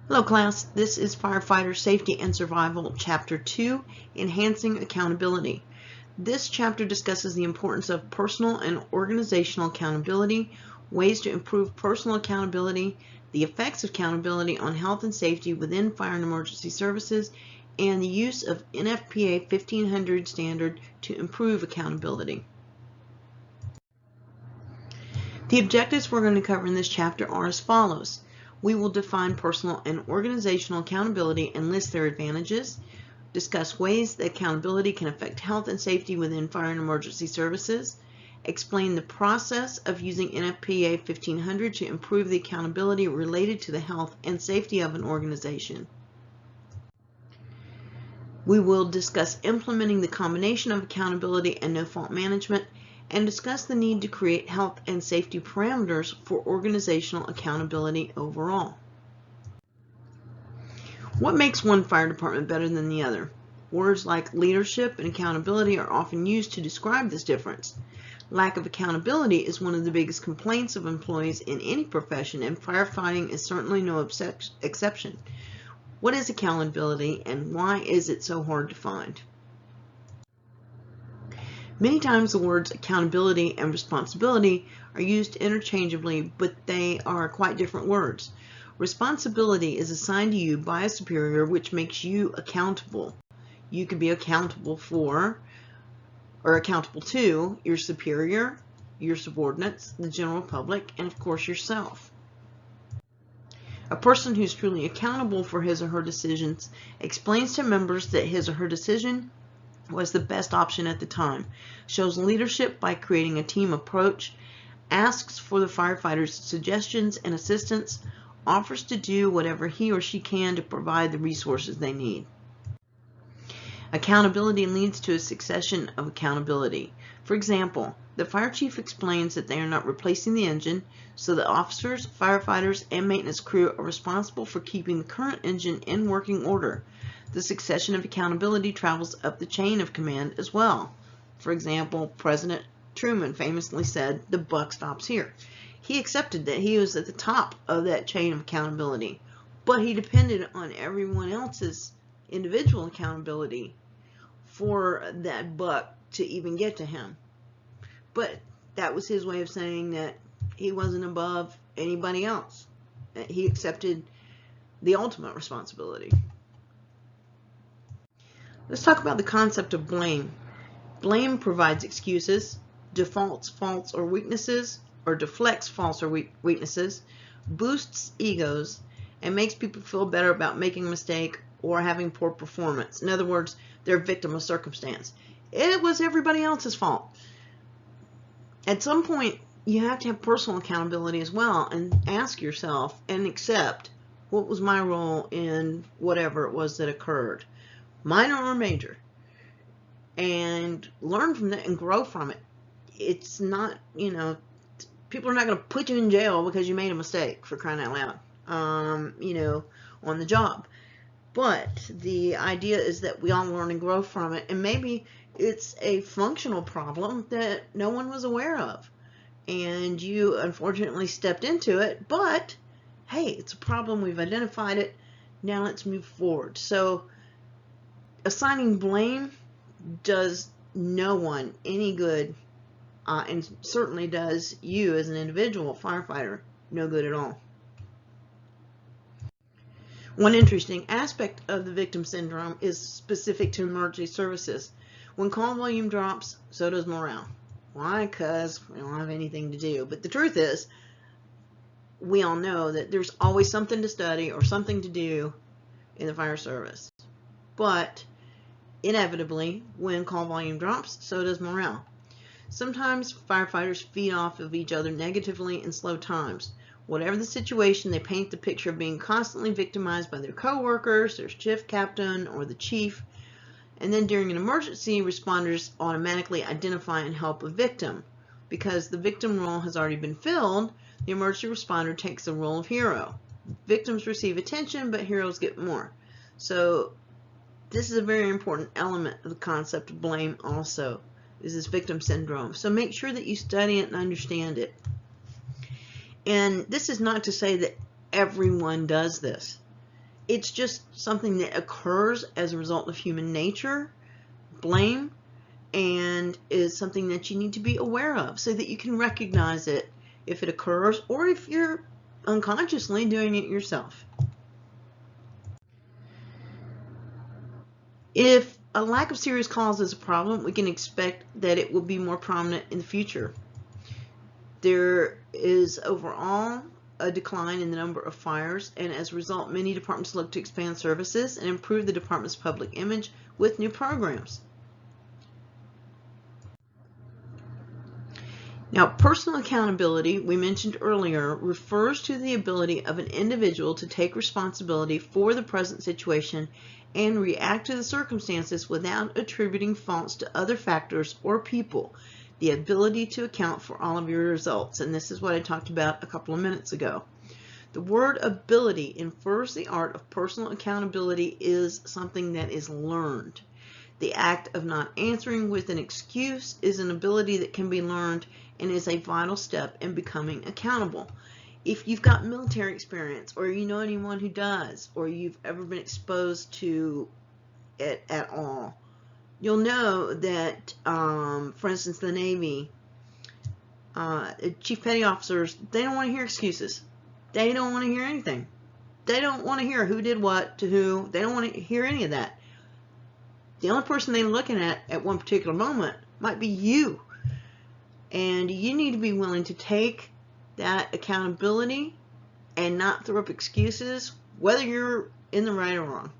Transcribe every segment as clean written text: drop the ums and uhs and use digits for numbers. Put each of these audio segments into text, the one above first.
Hello class, this is Firefighter Safety and Survival, Chapter 2, Enhancing Accountability. This chapter discusses the importance of personal and organizational accountability, ways to improve personal accountability, the effects of accountability on health and safety within fire and emergency services, and the use of NFPA 1500 standard to improve accountability. The objectives we're going to cover in this chapter are as follows. We will define personal and organizational accountability and list their advantages, discuss ways that accountability can affect health and safety within fire and emergency services, explain the process of using NFPA 1500 to improve the accountability related to the health and safety of an organization. We will discuss implementing the combination of accountability and no-fault management, and discuss the need to create health and safety parameters for organizational accountability overall. What makes one fire department better than the other? Words like leadership and accountability are often used to describe this difference. Lack of accountability is one of the biggest complaints of employees in any profession, and firefighting is certainly no exception. What is accountability, and why is it so hard to find? Many times the words accountability and responsibility are used interchangeably, but they are quite different words. Responsibility is assigned to you by a superior, which makes you accountable. You could be accountable for or accountable to your superior, your subordinates, the general public, and of course yourself. A person who's truly accountable for his or her decisions explains to members that his or her decision was the best option at the time, shows leadership by creating a team approach, asks for the firefighters' suggestions and assistance, offers to do whatever he or she can to provide the resources they need. Accountability leads to a succession of accountability. For example, the fire chief explains that they are not replacing the engine, so the officers, firefighters, and maintenance crew are responsible for keeping the current engine in working order. The succession of accountability travels up the chain of command as well. For example, President Truman famously said, "The buck stops here." He accepted that he was at the top of that chain of accountability, but he depended on everyone else's individual accountability for that buck to even get to him. But that was his way of saying that he wasn't above anybody else. He accepted the ultimate responsibility. Let's talk about the concept of blame. Blame provides excuses, defaults faults or weaknesses, or deflects faults or weaknesses, boosts egos, and makes people feel better about making a mistake or having poor performance. In other words, they're a victim of circumstance. It was everybody else's fault. At some point, you have to have personal accountability as well and ask yourself and accept, what was my role in whatever it was that occurred, minor or major, and learn from that and grow from it. It's not, people are not going to put you in jail because you made a mistake, for crying out loud, on the job. But the idea is that we all learn and grow from it, and maybe it's a functional problem that no one was aware of, and you unfortunately stepped into it, but hey, it's a problem, we've identified it, now let's move forward. So assigning blame does no one any good, and certainly does you as an individual firefighter no good at all. One interesting aspect of the victim syndrome is specific to emergency services. When call volume drops, so does morale. Why? Because we don't have anything to do. But the truth is, we all know that there's always something to study or something to do in the fire service. But inevitably, when call volume drops, so does morale. Sometimes firefighters feed off of each other negatively in slow times. Whatever the situation, they paint the picture of being constantly victimized by their coworkers, their shift captain, or the chief. And then during an emergency, responders automatically identify and help a victim. Because the victim role has already been filled, the emergency responder takes the role of hero. Victims receive attention, but heroes get more. So this is a very important element of the concept of blame also, is this victim syndrome. So make sure that you study it and understand it. And this is not to say that everyone does this. It's just something that occurs as a result of human nature, blame, and is something that you need to be aware of so that you can recognize it if it occurs or if you're unconsciously doing it yourself. If a lack of serious cause is a problem, we can expect that it will be more prominent in the future. There is overall a decline in the number of fires, and as a result, many departments look to expand services and improve the department's public image with new programs. Now, personal accountability, we mentioned earlier, refers to the ability of an individual to take responsibility for the present situation and react to the circumstances without attributing faults to other factors or people. The ability to account for all of your results, and this is what I talked about a couple of minutes ago. The word ability infers the art of personal accountability is something that is learned. The act of not answering with an excuse is an ability that can be learned and is a vital step in becoming accountable. If you've got military experience, or you know anyone who does, or you've ever been exposed to it at all, you'll know that, for instance, the Navy, chief petty officers, they don't want to hear excuses. They don't want to hear anything. They don't want to hear who did what to who. They don't want to hear any of that. The only person they're looking at one particular moment might be you. And you need to be willing to take that accountability and not throw up excuses, whether you're in the right or wrong.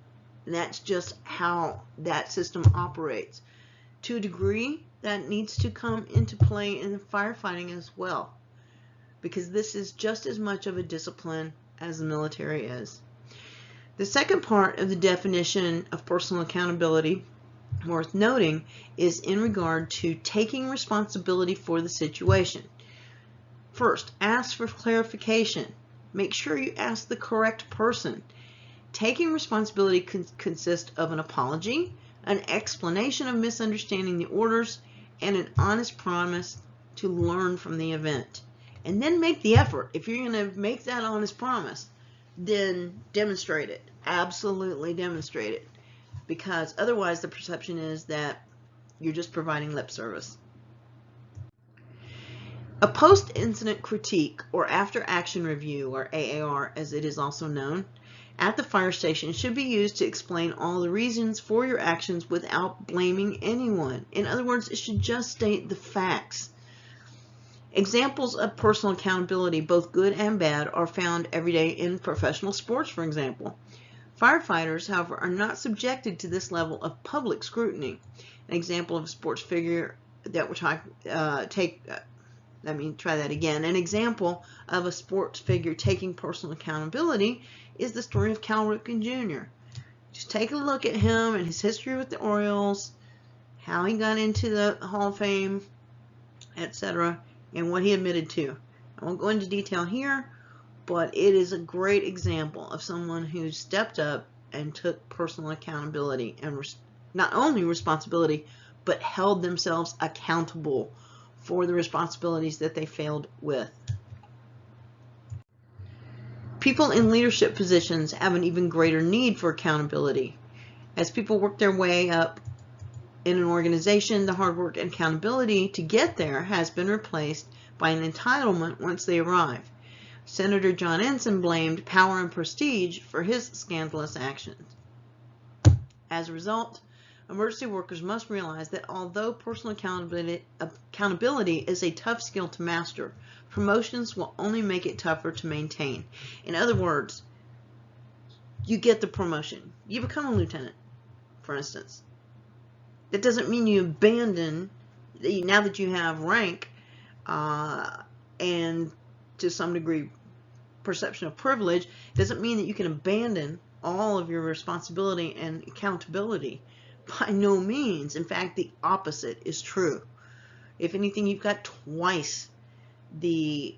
And that's just how that system operates. To a degree, that needs to come into play in the firefighting as well, because this is just as much of a discipline as the military is. The second part of the definition of personal accountability, worth noting, is in regard to taking responsibility for the situation. First, ask for clarification. Make sure you ask the correct person. Taking responsibility consists of an apology, an explanation of misunderstanding the orders, and an honest promise to learn from the event. And then make the effort. If you're going to make that honest promise, then demonstrate it. Absolutely demonstrate it. Because otherwise the perception is that you're just providing lip service. A post-incident critique, or after-action review, or AAR as it is also known, at the fire station should be used to explain all the reasons for your actions without blaming anyone. In other words, it should just state the facts. Examples of personal accountability, both good and bad, are found every day in professional sports, for example. Firefighters, however, are not subjected to this level of public scrutiny. An example of a sports figure that we're talking, An example of a sports figure taking personal accountability is the story of Cal Ripken Jr. Just take a look at him and his history with the Orioles, how he got into the Hall of Fame, etc., and what he admitted to. I won't go into detail here, but it is a great example of someone who stepped up and took personal accountability and not only responsibility, but held themselves accountable for the responsibilities that they failed with. People in leadership positions have an even greater need for accountability. As people work their way up in an organization, the hard work and accountability to get there has been replaced by an entitlement once they arrive. Senator John Ensign blamed power and prestige for his scandalous actions. As a result, emergency workers must realize that although personal accountability is a tough skill to master, promotions will only make it tougher to maintain. In other words, you get the promotion. You become a lieutenant, for instance. That doesn't mean you abandon, now that you have rank and to some degree perception of privilege, doesn't mean that you can abandon all of your responsibility and accountability. By no means. In fact, the opposite is true. If anything, you've got twice the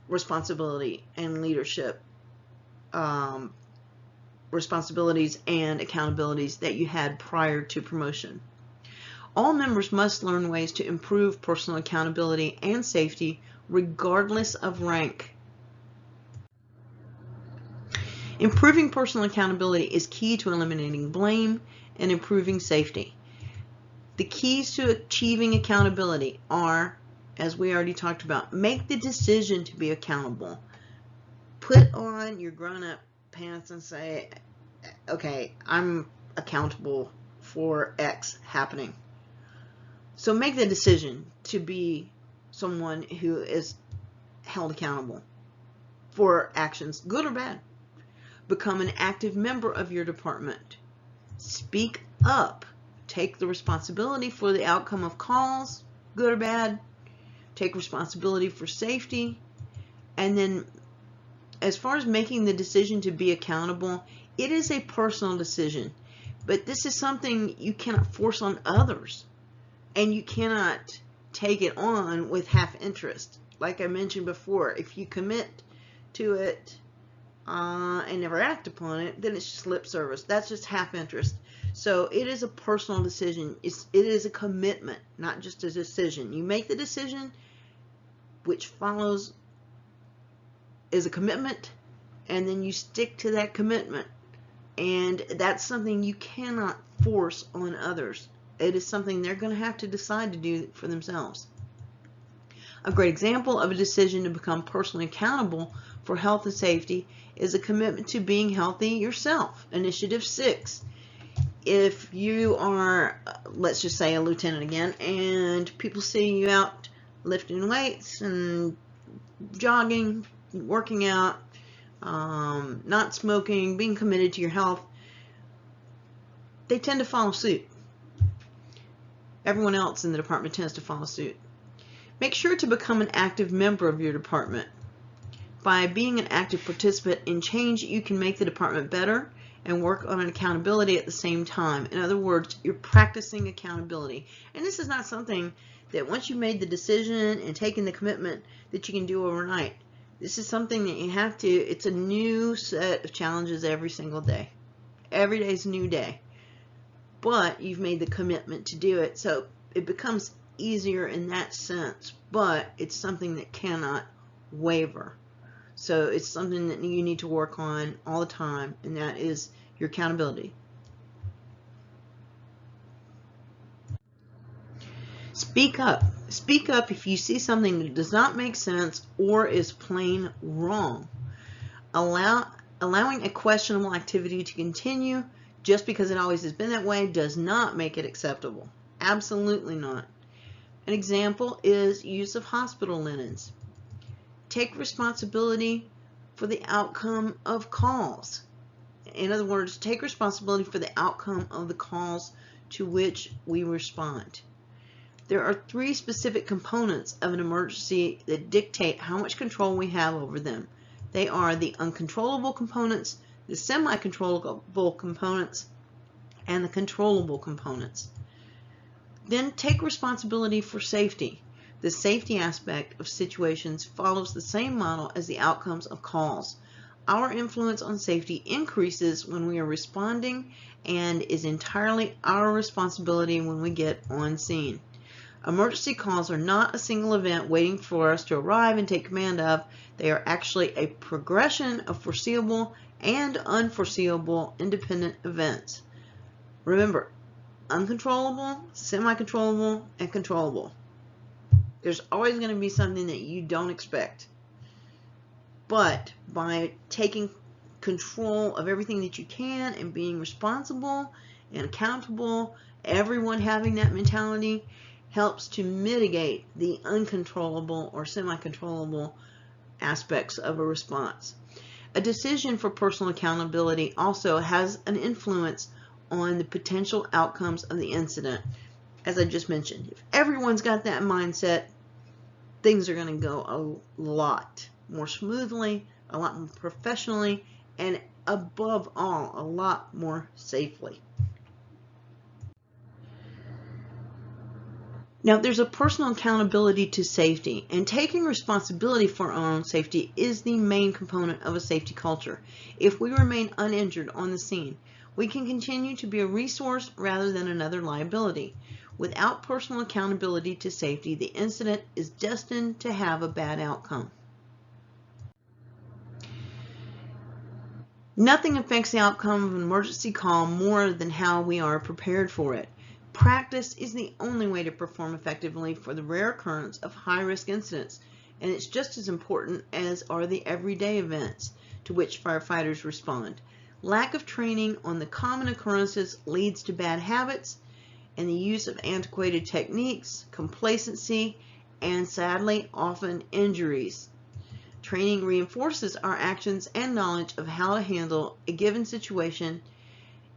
responsibility and leadership responsibilities and accountabilities that you had prior to promotion. All members must learn ways to improve personal accountability and safety regardless of rank. Improving personal accountability is key to eliminating blame and improving safety. The keys to achieving accountability are, as we already talked about, make the decision to be accountable. Put on your grown-up pants and say, okay, I'm accountable for X happening. So make the decision to be someone who is held accountable for actions, good or bad. Become an active member of your department. Speak up. Take the responsibility for the outcome of calls, good or bad. Take responsibility for safety. And then as far as making the decision to be accountable, it is a personal decision. But this is something you cannot force on others. And you cannot take it on with half interest. Like I mentioned before, if you commit to it and never act upon it, then it's just lip service. That's just half interest. So it is a personal decision. It is a commitment, not just a decision. You make the decision, which follows is a commitment, and then you stick to that commitment. And that's something you cannot force on others. It is something they're going to have to decide to do for themselves. A great example of a decision to become personally accountable for health and safety is a commitment to being healthy yourself. Initiative 6. If you are, let's just say, a lieutenant again, and people see you out lifting weights and jogging, working out, not smoking, being committed to your health, they tend to follow suit. Everyone else in the department tends to follow suit. Make sure to become an active member of your department. By being an active participant in change, you can make the department better and work on an accountability at the same time. In other words, you're practicing accountability. And this is not something that once you've made the decision and taken the commitment that you can do overnight. This is something that you have to, it's a new set of challenges every single day. Every day is a new day. But you've made the commitment to do it, so it becomes easier in that sense, but it's something that cannot waver. So it's something that you need to work on all the time, and that is your accountability. Speak up. Speak up if you see something that does not make sense or is plain wrong. Allowing a questionable activity to continue just because it always has been that way does not make it acceptable. Absolutely not. An example is use of hospital linens. Take responsibility for the outcome of calls. In other words, take responsibility for the outcome of the calls to which we respond. There are 3 specific components of an emergency that dictate how much control we have over them. They are the uncontrollable components, the semi-controllable components, and the controllable components. Then take responsibility for safety. The safety aspect of situations follows the same model as the outcomes of calls. Our influence on safety increases when we are responding and is entirely our responsibility when we get on scene. Emergency calls are not a single event waiting for us to arrive and take command of. They are actually a progression of foreseeable and unforeseeable independent events. Remember, uncontrollable, semi-controllable, and controllable. There's always going to be something that you don't expect. But by taking control of everything that you can and being responsible and accountable, everyone having that mentality helps to mitigate the uncontrollable or semi-controllable aspects of a response. A decision for personal accountability also has an influence on the potential outcomes of the incident. As I just mentioned, if everyone's got that mindset, things are going to go a lot more smoothly, a lot more professionally, and above all, a lot more safely. Now, there's a personal accountability to safety, and taking responsibility for our own safety is the main component of a safety culture. If we remain uninjured on the scene, we can continue to be a resource rather than another liability. Without personal accountability to safety, the incident is destined to have a bad outcome. Nothing affects the outcome of an emergency call more than how we are prepared for it. Practice is the only way to perform effectively for the rare occurrence of high-risk incidents, and it's just as important as are the everyday events to which firefighters respond. Lack of training on the common occurrences leads to bad habits and the use of antiquated techniques, complacency, and sadly, often injuries. Training reinforces our actions and knowledge of how to handle a given situation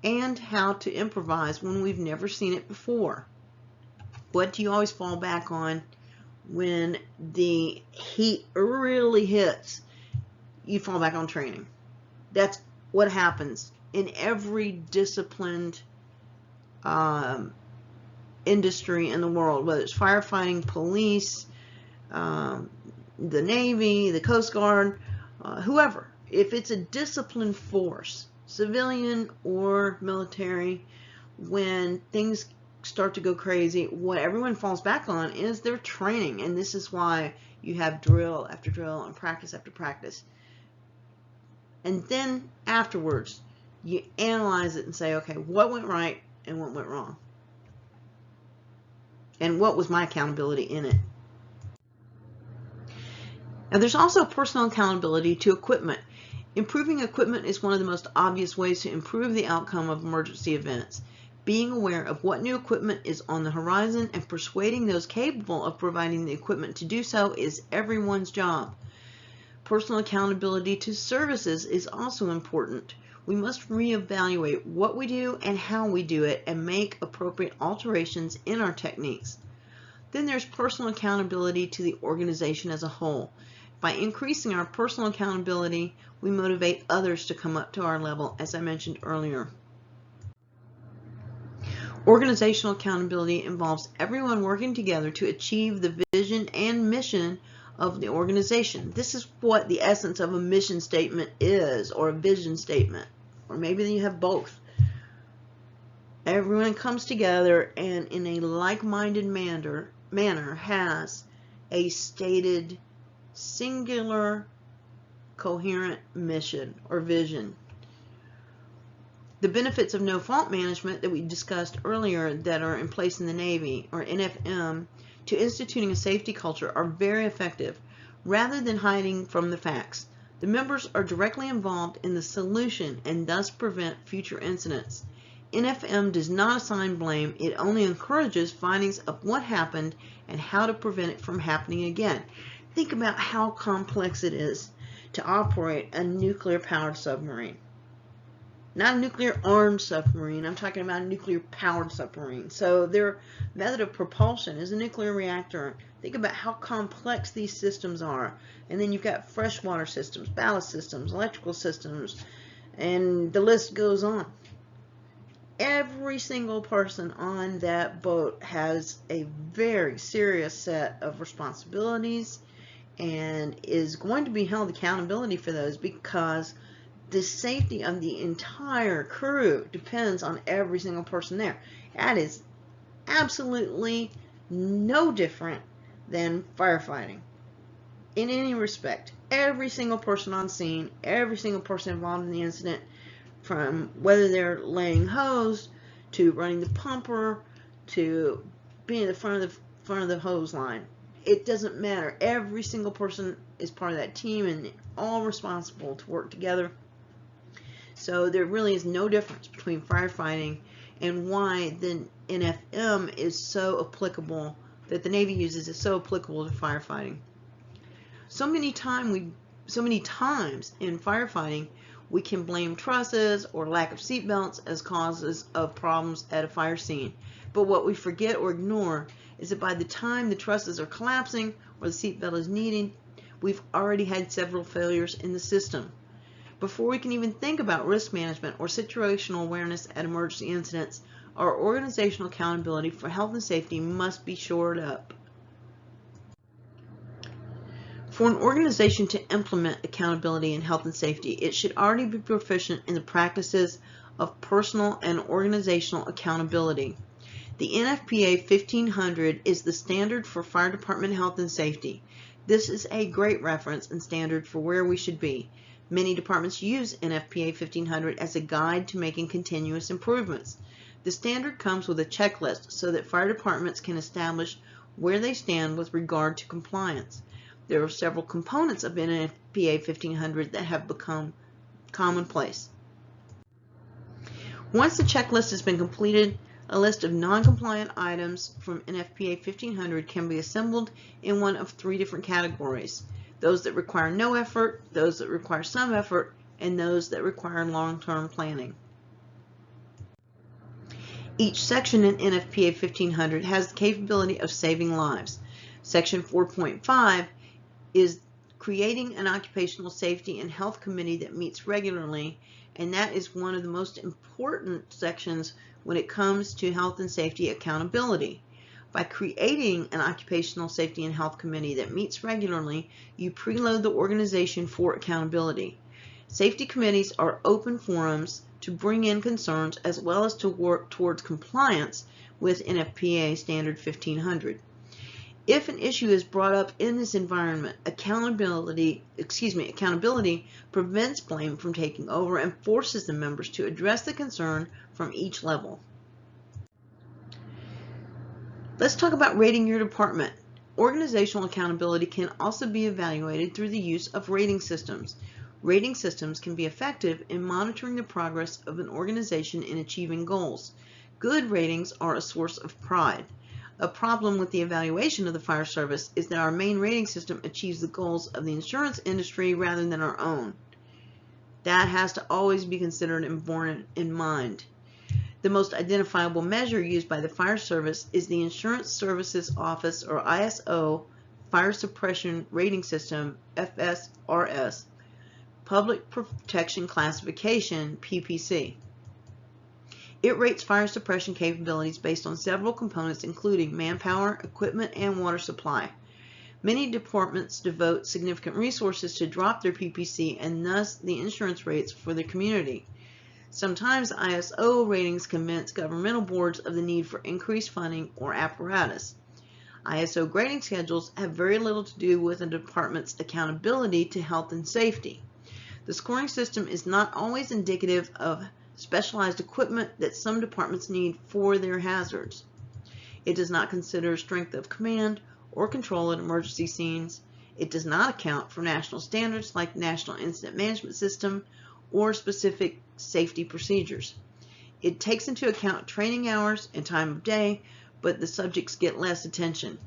and how to improvise when we've never seen it before. What do you always fall back on when the heat really hits? You fall back on training. That's what happens in every disciplined industry in the world, whether it's firefighting, police, the Navy, the Coast Guard, whoever. If it's a disciplined force, civilian or military, when things start to go crazy, what everyone falls back on is their training. And this is why you have drill after drill and practice after practice. And then afterwards, you analyze it and say, okay, what went right and what went wrong? And what was my accountability in it? Now, there's also personal accountability to equipment. Improving equipment is one of the most obvious ways to improve the outcome of emergency events. Being aware of what new equipment is on the horizon and persuading those capable of providing the equipment to do so is everyone's job. Personal accountability to services is also important. We must reevaluate what we do and how we do it and make appropriate alterations in our techniques. Then there's personal accountability to the organization as a whole. By increasing our personal accountability, we motivate others to come up to our level, as I mentioned earlier. Organizational accountability involves everyone working together to achieve the vision and mission of the organization. This is what the essence of a mission statement is, or a vision statement, or maybe you have both. Everyone comes together and in a like-minded manner has a stated, singular, coherent mission or vision. The benefits of no-fault management that we discussed earlier that are in place in the Navy, or NFM, to instituting a safety culture are very effective. Rather than hiding from the facts, the members are directly involved in the solution and thus prevent future incidents. NFM does not assign blame, it only encourages findings of what happened and how to prevent it from happening again. Think about how complex it is to operate a nuclear-powered submarine. Not a nuclear-armed submarine, I'm talking about a nuclear-powered submarine. So their method of propulsion is a nuclear reactor. Think about how complex these systems are. And then you've got freshwater systems, ballast systems, electrical systems, and the list goes on. Every single person on that boat has a very serious set of responsibilities and is going to be held accountability for those, because the safety of the entire crew depends on every single person there. That is absolutely no different than firefighting in any respect. Every single person on scene, every single person involved in the incident, from whether they're laying hose to running the pumper to being at the front of the hose line. It doesn't matter. Every single person is part of that team and all responsible to work together. So there really is no difference between firefighting and why the NFM is so applicable, that the Navy uses is so applicable to firefighting. So many times in firefighting, we can blame trusses or lack of seat belts as causes of problems at a fire scene. But what we forget or ignore is that by the time the trusses are collapsing or the seat belt is needed, we've already had several failures in the system. Before we can even think about risk management or situational awareness at emergency incidents, our organizational accountability for health and safety must be shored up. For an organization to implement accountability in health and safety, it should already be proficient in the practices of personal and organizational accountability. The NFPA 1500 is the standard for fire department health and safety. This is a great reference and standard for where we should be. Many departments use NFPA 1500 as a guide to making continuous improvements. The standard comes with a checklist so that fire departments can establish where they stand with regard to compliance. There are several components of NFPA 1500 that have become commonplace. Once the checklist has been completed, a list of non-compliant items from NFPA 1500 can be assembled in one of three different categories: those that require no effort, those that require some effort, and those that require long-term planning. Each section in NFPA 1500 has the capability of saving lives. Section 4.5 is creating an occupational safety and health committee that meets regularly, and that is one of the most important sections when it comes to health and safety accountability. By creating an occupational safety and health committee that meets regularly, you preload the organization for accountability. Safety committees are open forums to bring in concerns as well as to work towards compliance with NFPA Standard 1500. If an issue is brought up in this environment, accountability prevents blame from taking over and forces the members to address the concern from each level. Let's talk about rating your department. Organizational accountability can also be evaluated through the use of rating systems. Rating systems can be effective in monitoring the progress of an organization in achieving goals. Good ratings are a source of pride. A problem with the evaluation of the fire service is that our main rating system achieves the goals of the insurance industry rather than our own. That has to always be considered and borne in mind. The most identifiable measure used by the fire service is the Insurance Services Office, or ISO, Fire Suppression Rating System, FSRS, Public Protection Classification, PPC. It rates fire suppression capabilities based on several components including manpower, equipment, and water supply. Many departments devote significant resources to drop their PPC and thus the insurance rates for the community. Sometimes ISO ratings convince governmental boards of the need for increased funding or apparatus. ISO grading schedules have very little to do with a department's accountability to health and safety. The scoring system is not always indicative of specialized equipment that some departments need for their hazards. It does not consider strength of command or control at emergency scenes. It does not account for national standards like National Incident Management System or specific safety procedures. It takes into account training hours and time of day, but the subjects get less attention.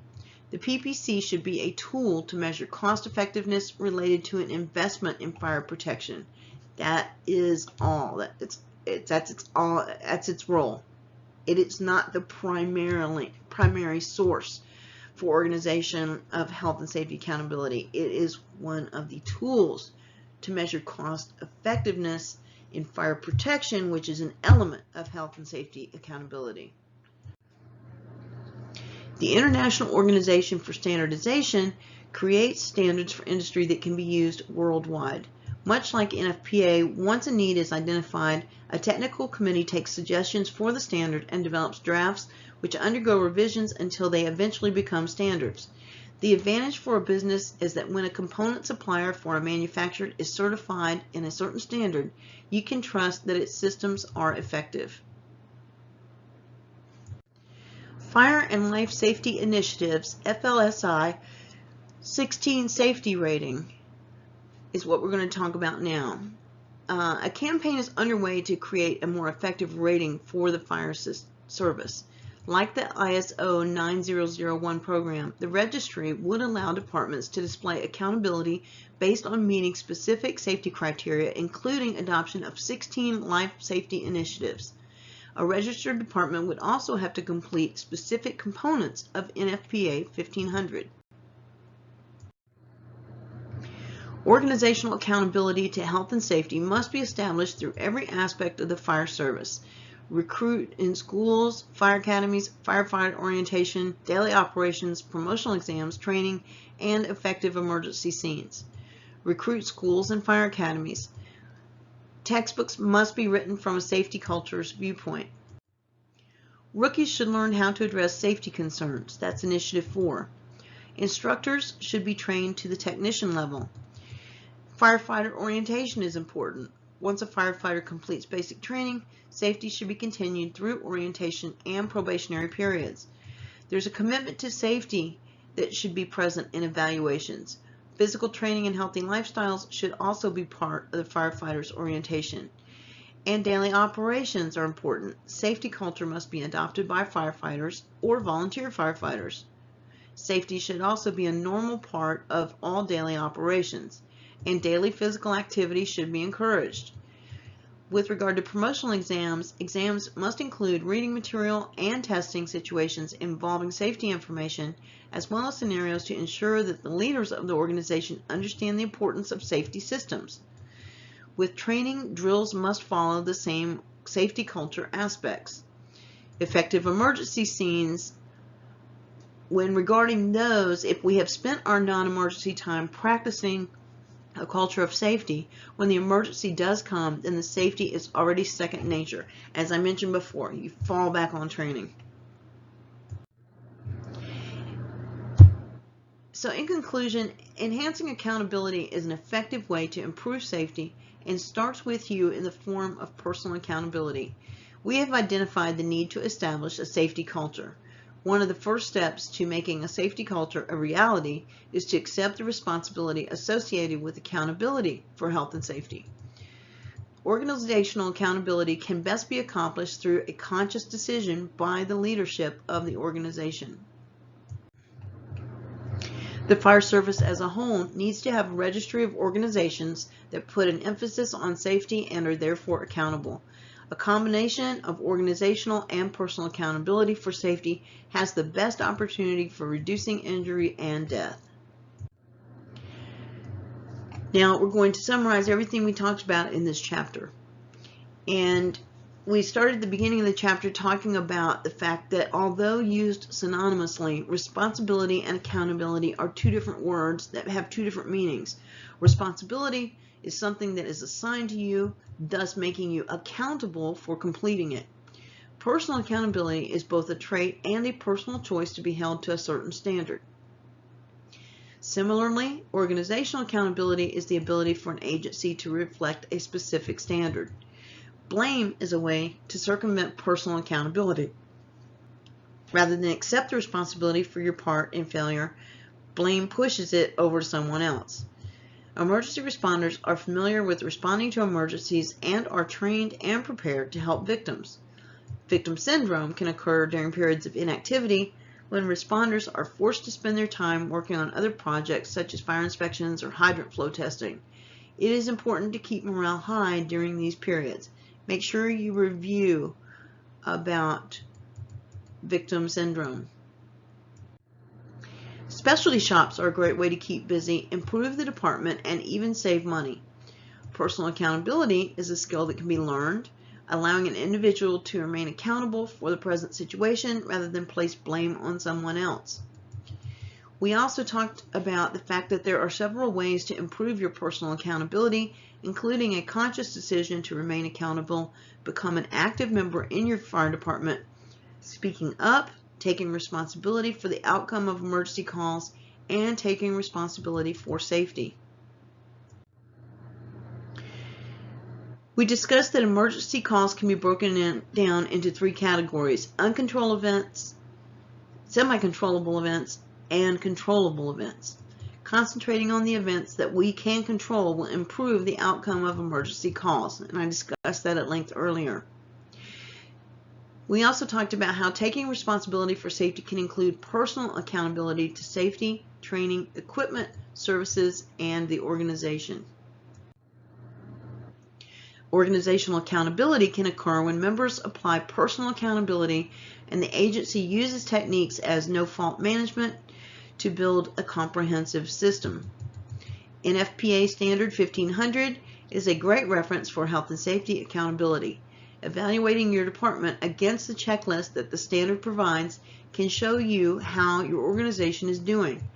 The PPC should be a tool to measure cost effectiveness related to an investment in fire protection. That is all. That's its role. It is not the primary source for organization of health and safety accountability. It is one of the tools to measure cost effectiveness in fire protection, which is an element of health and safety accountability. The International Organization for Standardization creates standards for industry that can be used worldwide. Much like NFPA, once a need is identified, a technical committee takes suggestions for the standard and develops drafts which undergo revisions until they eventually become standards. The advantage for a business is that when a component supplier for a manufacturer is certified in a certain standard, you can trust that its systems are effective. Fire and Life Safety Initiatives, FLSI, 16 Safety Rating is what we're going to talk about now. A campaign is underway to create a more effective rating for the fire service. Like the ISO 9001 program, the registry would allow departments to display accountability based on meeting specific safety criteria, including adoption of 16 life safety initiatives. A registered department would also have to complete specific components of NFPA 1500. Organizational accountability to health and safety must be established through every aspect of the fire service. Recruit in schools, fire academies, firefighter orientation, daily operations, promotional exams, training, and effective emergency scenes. Recruit schools and fire academies. Textbooks must be written from a safety culture's viewpoint. Rookies should learn how to address safety concerns. That's Initiative 4. Instructors should be trained to the technician level. Firefighter orientation is important. Once a firefighter completes basic training, safety should be continued through orientation and probationary periods. There's a commitment to safety that should be present in evaluations. Physical training and healthy lifestyles should also be part of the firefighter's orientation. And daily operations are important. Safety culture must be adopted by firefighters or volunteer firefighters. Safety should also be a normal part of all daily operations, and daily physical activity should be encouraged. With regard to promotional exams, exams must include reading material and testing situations involving safety information, as well as scenarios to ensure that the leaders of the organization understand the importance of safety systems. With training, drills must follow the same safety culture aspects. Effective emergency scenes, when regarding those, if we have spent our non-emergency time practicing a culture of safety, when the emergency does come, then the safety is already second nature. As I mentioned before, you fall back on training. So in conclusion, enhancing accountability is an effective way to improve safety and starts with you in the form of personal accountability. We have identified the need to establish a safety culture. One of the first steps to making a safety culture a reality is to accept the responsibility associated with accountability for health and safety. Organizational accountability can best be accomplished through a conscious decision by the leadership of the organization. The fire service as a whole needs to have a registry of organizations that put an emphasis on safety and are therefore accountable. A combination of organizational and personal accountability for safety has the best opportunity for reducing injury and death. Now we're going to summarize everything we talked about in this chapter. And we started at the beginning of the chapter talking about the fact that although used synonymously, responsibility and accountability are two different words that have two different meanings. Responsibility is something that is assigned to you, thus making you accountable for completing it. Personal accountability is both a trait and a personal choice to be held to a certain standard. Similarly, organizational accountability is the ability for an agency to reflect a specific standard. Blame is a way to circumvent personal accountability. Rather than accept the responsibility for your part in failure, blame pushes it over to someone else. Emergency responders are familiar with responding to emergencies and are trained and prepared to help victims. Victim syndrome can occur during periods of inactivity when responders are forced to spend their time working on other projects such as fire inspections or hydrant flow testing. It is important to keep morale high during these periods. Make sure you review about victim syndrome. Specialty shops are a great way to keep busy, improve the department, and even save money. Personal accountability is a skill that can be learned, allowing an individual to remain accountable for the present situation rather than place blame on someone else. We also talked about the fact that there are several ways to improve your personal accountability, including a conscious decision to remain accountable, become an active member in your fire department, speaking up, taking responsibility for the outcome of emergency calls, and taking responsibility for safety. We discussed that emergency calls can be broken down into three categories: uncontrollable events, semi-controllable events, and controllable events. Concentrating on the events that we can control will improve the outcome of emergency calls, and I discussed that at length earlier. We also talked about how taking responsibility for safety can include personal accountability to safety, training, equipment, services, and the organization. Organizational accountability can occur when members apply personal accountability and the agency uses techniques as no-fault management to build a comprehensive system. NFPA Standard 1500 is a great reference for health and safety accountability. Evaluating your department against the checklist that the standard provides can show you how your organization is doing.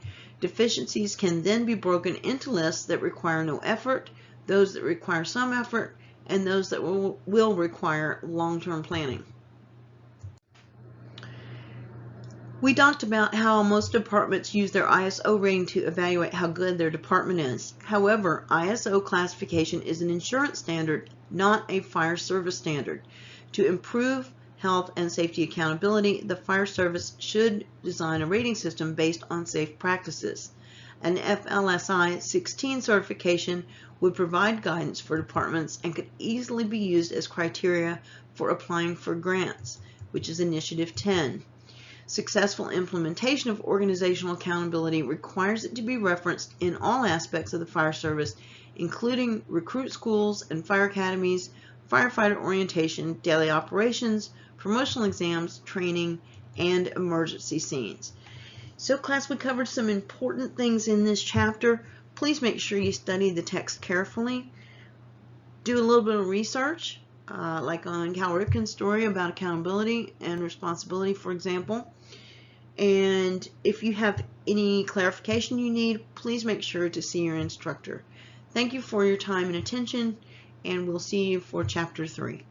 Deficiencies can then be broken into lists that require no effort, those that require some effort, and those that will require long-term planning. We talked about how most departments use their ISO rating to evaluate how good their department is. However, ISO classification is an insurance standard, not a fire service standard. To improve health and safety accountability, the fire service should design a rating system based on safe practices. An FLSI 16 certification would provide guidance for departments and could easily be used as criteria for applying for grants, which is Initiative 10. Successful implementation of organizational accountability requires it to be referenced in all aspects of the fire service, including recruit schools and fire academies, firefighter orientation, daily operations, promotional exams, training, and emergency scenes. So class, we covered some important things in this chapter. Please make sure you study the text carefully. Do a little bit of research, like on Cal Ripken's story about accountability and responsibility, for example. And if you have any clarification you need, please make sure to see your instructor. Thank you for your time and attention, and we'll see you for Chapter 3.